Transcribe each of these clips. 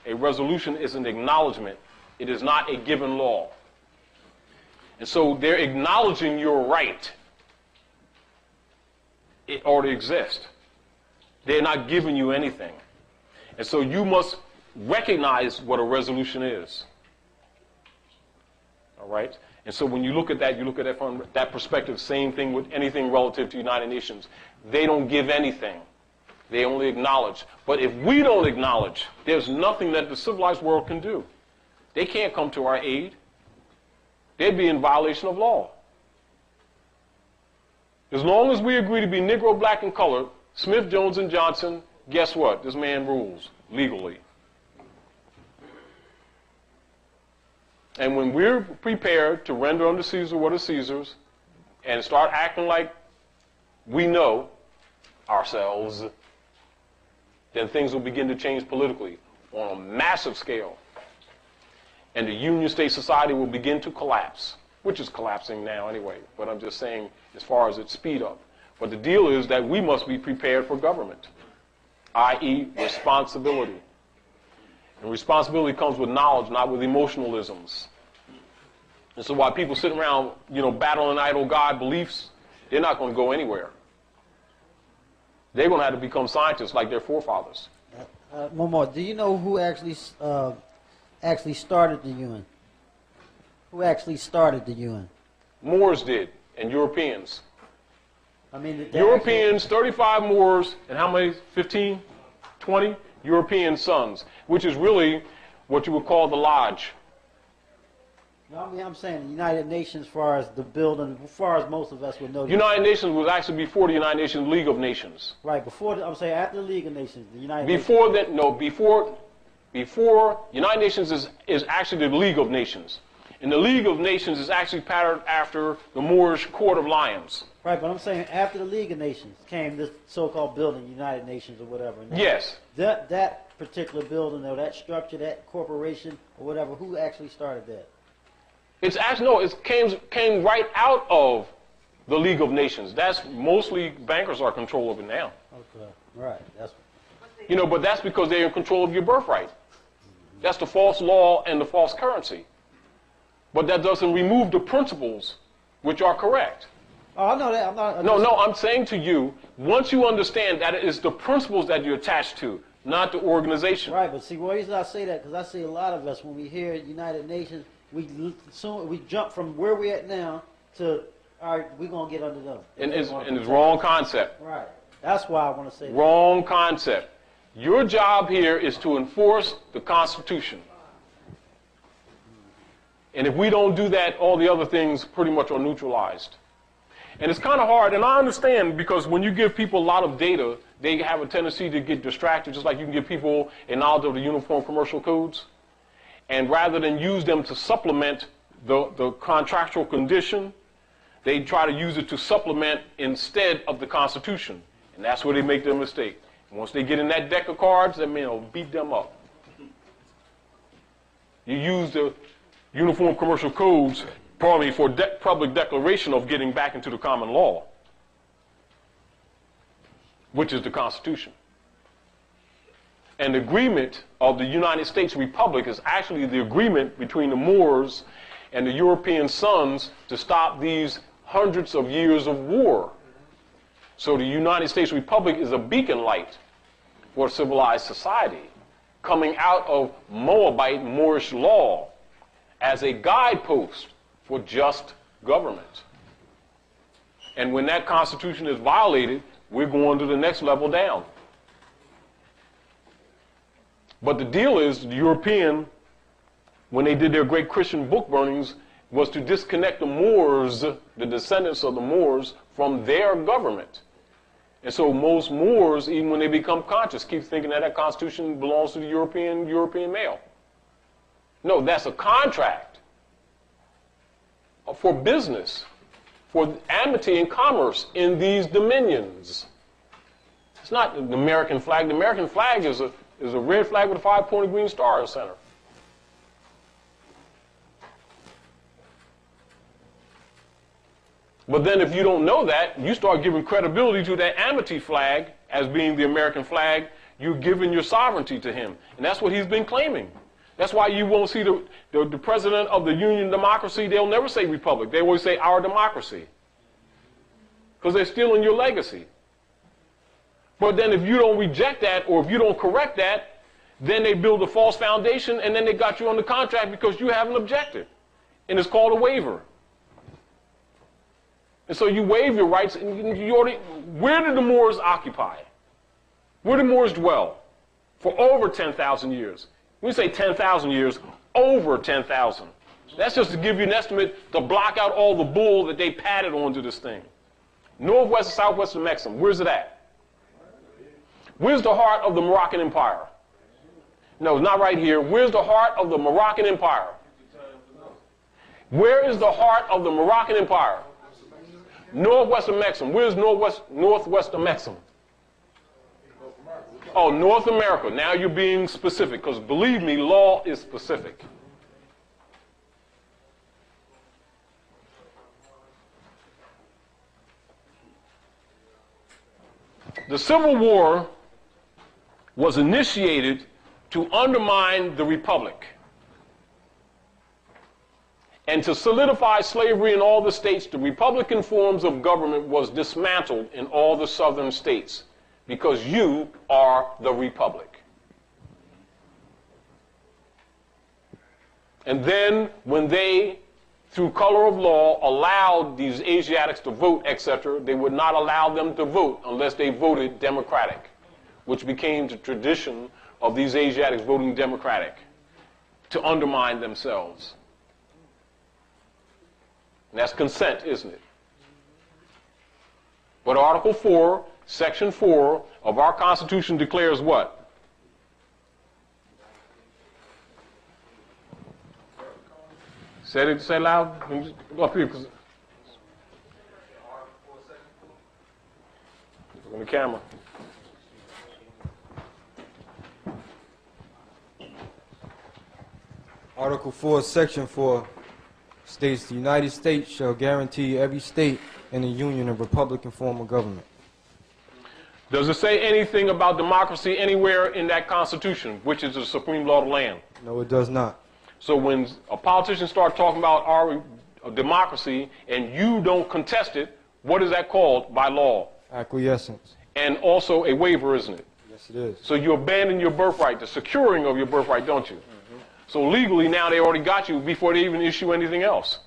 A resolution is an acknowledgement. It is not a given law. And so they're acknowledging your right. It already exists. They're not giving you anything. And so you must recognize what a resolution is. All right? And so when you look at that, you look at it from that perspective. Same thing with anything relative to United Nations. They don't give anything. They only acknowledge. But if we don't acknowledge, there's nothing that the civilized world can do. They can't come to our aid. They'd be in violation of law. As long as we agree to be Negro, black, and colored, Smith, Jones, and Johnson, guess what? This man rules legally. And when we're prepared to render unto Caesar what is Caesar's and start acting like we know ourselves, then things will begin to change politically on a massive scale. And the Union State Society will begin to collapse, which is collapsing now anyway, but I'm just saying as far as its speed up. But the deal is that we must be prepared for government, i.e. responsibility. And responsibility comes with knowledge, not with emotionalisms. And so while people sit around, battling idle God beliefs, they're not going to go anywhere. They're going to have to become scientists like their forefathers. One more. Do you know who actually started the UN? Who actually started the UN? Moors did, and Europeans. I mean, Europeans, 35 Moors, and how many? 15? 20? European sons, which is really what you would call the lodge. No, I mean, I'm saying the United Nations, as far as the building, as far as most of us would know. United Nations was actually before the United Nations League of Nations. Right, I'm saying after the League of Nations, the United before Nations. That, no, before United Nations is actually the League of Nations. And the League of Nations is actually patterned after the Moorish Court of Lions. Right, but I'm saying after the League of Nations came this so-called building, United Nations or whatever. Yes. That particular building or that structure, that corporation or whatever, who actually started that? It's actually, no, it came right out of the League of Nations. That's mostly bankers are in control of it now. Okay, right. But that's because they're in control of your birthright. That's the false law and the false currency. But that doesn't remove the principles which are correct. Oh, I know that. I'm saying to you, once you understand that it is the principles that you're attached to, not the organization. Right, but see, the reason I say that, because I see a lot of us, when we hear United Nations, we jump from where we're at now to, all right, we're going to get under them. And it's wrong concept. Right. That's why I want to say that. Wrong concept. Your job here is to enforce the Constitution. And if we don't do that, all the other things pretty much are neutralized. And it's kind of hard, and I understand, because when you give people a lot of data, they have a tendency to get distracted, just like you can give people a knowledge of the Uniform Commercial Codes. And rather than use them to supplement the contractual condition, they try to use it to supplement instead of the Constitution. And that's where they make their mistake. And once they get in that deck of cards, that man will beat them up. You use the Uniform Commercial Codes probably for public declaration of getting back into the common law, which is the Constitution. An agreement of the United States Republic is actually the agreement between the Moors and the European sons to stop these hundreds of years of war. So the United States Republic is a beacon light for civilized society, coming out of Moabite Moorish law as a guidepost for just government. And when that Constitution is violated, we're going to the next level down. But the deal is, the European, when they did their great Christian book burnings, was to disconnect the Moors, the descendants of the Moors, from their government. And so most Moors, even when they become conscious, keep thinking that Constitution belongs to the European male. No, that's a contract for business, for amity and commerce in these dominions. It's not the American flag. The American flag is a red flag with a 5-pointed green star in the center. But then if you don't know that, you start giving credibility to that amity flag as being the American flag, You're giving your sovereignty to him. And that's what he's been claiming. That's why you won't see the president of the Union democracy, they'll never say republic. They always say our democracy. Because they're stealing your legacy. But then if you don't reject that, or if you don't correct that, then they build a false foundation, and then they got you on the contract because you haven't objected. And it's called a waiver. And so you waive your rights, and you already, where did the Moors occupy? Where did the Moors dwell? For over 10,000 years. When we say 10,000 years, over 10,000. That's just to give you an estimate to block out all the bull that they padded onto this thing. Northwest and southwest of Mexico. Where's it at? Where's the heart of the Moroccan Empire? No, it's not right here. Where's the heart of the Moroccan Empire? Where is the heart of the Moroccan Empire? Northwest of Mexico. Where's northwest of Mexico? Oh, North America. Now you're being specific, because believe me, law is specific. The Civil War was initiated to undermine the Republic and to solidify slavery in all the states. The Republican forms of government was dismantled in all the southern states because you are the Republic. And then when they, through color of law, allowed these Asiatics to vote, etc., they would not allow them to vote unless they voted Democratic, which became the tradition of these Asiatics voting Democratic to undermine themselves. And that's consent, isn't it? But Article 4, Section 4 of our Constitution declares what? Say it loud. Go up here. Look on the camera. Article 4, Section 4 states the United States shall guarantee every state in the Union a republican form of government. Does it say anything about democracy anywhere in that Constitution, which is the supreme law of the land? No, it does not. So when a politician starts talking about our democracy and you don't contest it, what is that called by law? Acquiescence. And also a waiver, isn't it? Yes, it is. So you abandon your birthright, the securing of your birthright, don't you? So legally now they already got you before they even issue anything else.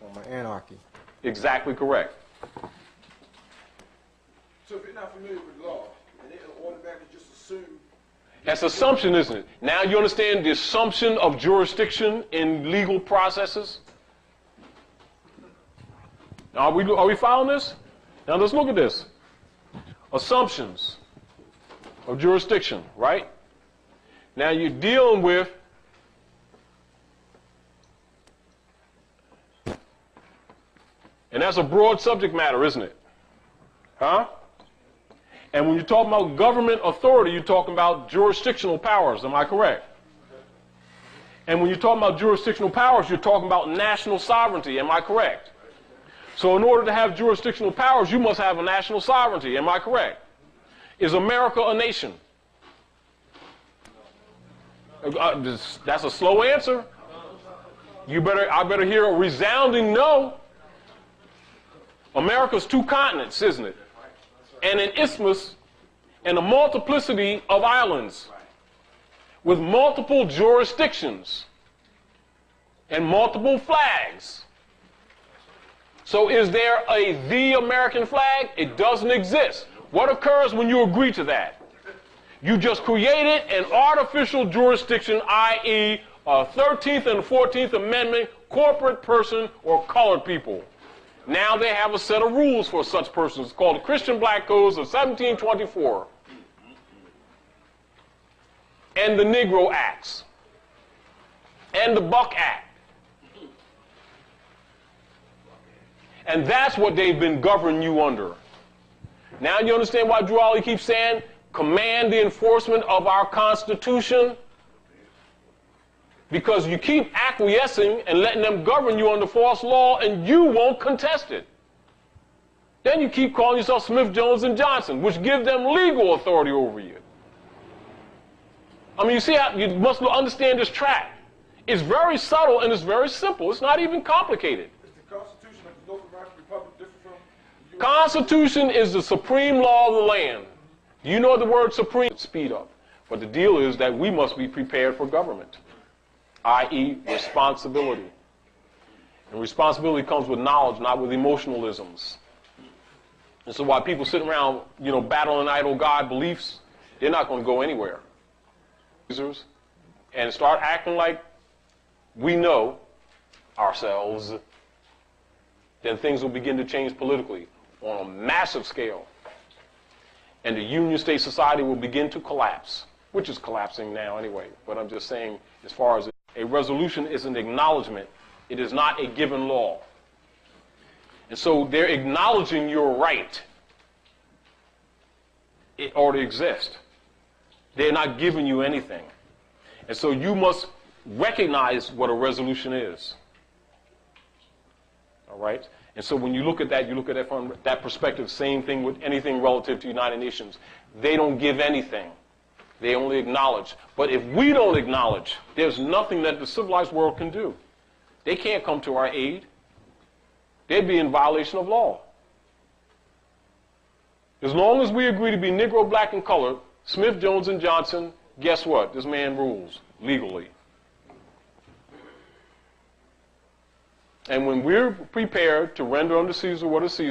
Form of anarchy. Exactly correct. So if you're not familiar with law, and they automatically just assume... That's assumption, isn't it? Now you understand the assumption of jurisdiction in legal processes? Now, are we following this? Now let's look at this. Assumptions of jurisdiction, right? Now you're dealing with and that's a broad subject matter, isn't it? Huh? And when you're talking about government authority, you're talking about jurisdictional powers, am I correct? And when you're talking about jurisdictional powers, you're talking about national sovereignty, am I correct? So in order to have jurisdictional powers, you must have a national sovereignty, am I correct? Is America a nation? That's a slow answer. I better hear a resounding no. America's two continents, isn't it? And an isthmus and a multiplicity of islands with multiple jurisdictions and multiple flags. So is there the American flag? It doesn't exist. What occurs when you agree to that? You just created an artificial jurisdiction, i.e. a 13th and 14th Amendment corporate person or colored people. Now they have a set of rules for such persons called the Christian Black Codes of 1724 and the Negro Acts and the Buck Act. And that's what they've been governing you under. Now you understand why Drew Ali keeps saying, command the enforcement of our Constitution? Because you keep acquiescing and letting them govern you under false law, and you won't contest it. Then you keep calling yourself Smith, Jones, and Johnson, which give them legal authority over you. I mean, you see how you must understand this track. It's very subtle and it's very simple. It's not even complicated. Is the Constitution of the North American Republic different from the U.S.? Constitution is the supreme law of the land. You know the word supreme, speed up. But the deal is that we must be prepared for government, i.e. responsibility. And responsibility comes with knowledge, not with emotionalisms. And so while people sit around, battling idle God beliefs, they're not going to go anywhere. And start acting like we know ourselves, then things will begin to change politically on a massive scale. And the Union State Society will begin to collapse, which is collapsing now anyway. But I'm just saying, as far as a resolution is an acknowledgement, it is not a given law. And so they're acknowledging your right. It already exists. They're not giving you anything. And so you must recognize what a resolution is. All right? And so when you look at that, you look at it from that perspective, same thing with anything relative to United Nations. They don't give anything. They only acknowledge. But if we don't acknowledge, there's nothing that the civilized world can do. They can't come to our aid. They'd be in violation of law. As long as we agree to be Negro, black, and colored, Smith, Jones, and Johnson, guess what? This man rules legally. And when we're prepared to render unto Caesar what is Caesar,